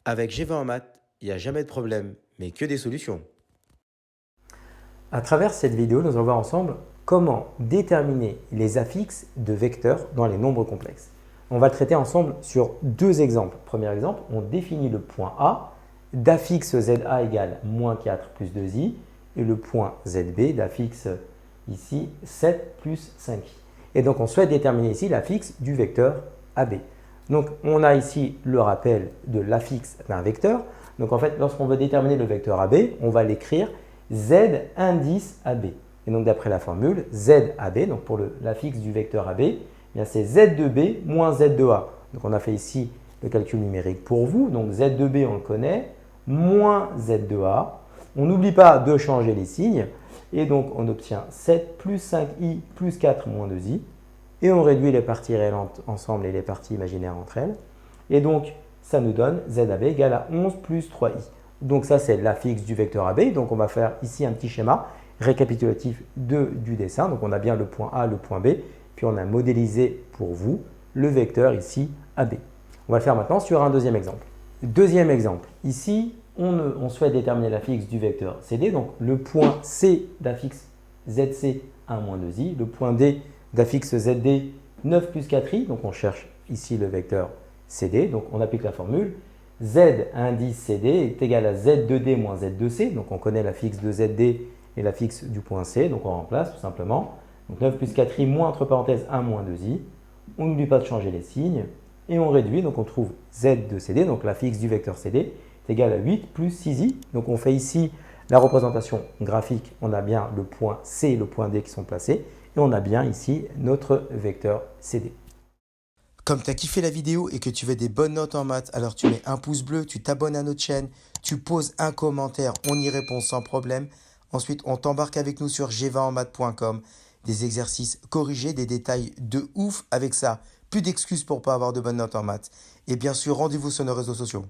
Avec G20 en maths, il n'y a jamais de problème, mais que des solutions. À travers cette vidéo, nous allons voir ensemble comment déterminer les affixes de vecteurs dans les nombres complexes. On va le traiter ensemble sur deux exemples. Premier exemple, on définit le point A d'affixe ZA égale moins 4 plus 2i et le point ZB d'affixe ici 7 plus 5i. Et donc, on souhaite déterminer ici l'affixe du vecteur AB. Donc, on a ici le rappel de l'affixe d'un vecteur. Donc, en fait, lorsqu'on veut déterminer le vecteur AB, on va l'écrire Z indice AB. Et donc, d'après la formule, ZAB, donc pour l'affixe du vecteur AB, eh c'est Z de B moins Z de A. Donc, on a fait ici le calcul numérique pour vous. Donc, Z de B, on le connaît, moins Z de A. On n'oublie pas de changer les signes. Et donc, on obtient 7 plus 5i plus 4 moins 2i. Et on réduit les parties réelles ensemble et les parties imaginaires entre elles. Et donc, ça nous donne ZAB égale à 11 plus 3i. Donc, ça, c'est l'affixe du vecteur AB. Donc, on va faire ici un petit schéma récapitulatif du dessin. Donc, on a bien le point A, le point B. Puis, on a modélisé pour vous le vecteur ici AB. On va le faire maintenant sur un deuxième exemple. Deuxième exemple. Ici, on souhaite déterminer l'affixe du vecteur CD. Donc, le point C d'affixe ZC 1 moins 2i. Le point D d'affixe ZD 9 plus 4i. Donc, on cherche ici le vecteur CD. Donc, on applique la formule. Z indice CD est égal à Z de D moins Z de C. Donc, on connaît l'affixe de ZD et l'affixe du point C. Donc, on remplace tout simplement. Donc, 9 plus 4i moins entre parenthèses 1 moins 2i. On n'oublie pas de changer les signes. Et on réduit. Donc, on trouve Z de CD. Donc, l'affixe du vecteur CD est égal à 8 plus 6i. Donc, on fait ici la représentation graphique. On a bien le point C et le point D qui sont placés. Et on a bien ici notre vecteur CD. Comme tu as kiffé la vidéo et que tu veux des bonnes notes en maths, alors tu mets un pouce bleu, tu t'abonnes à notre chaîne, tu poses un commentaire, on y répond sans problème. Ensuite, on t'embarque avec nous sur g20enmaths.com. Des exercices corrigés, des détails de ouf avec ça. Plus d'excuses pour pas avoir de bonnes notes en maths. Et bien sûr, rendez-vous sur nos réseaux sociaux.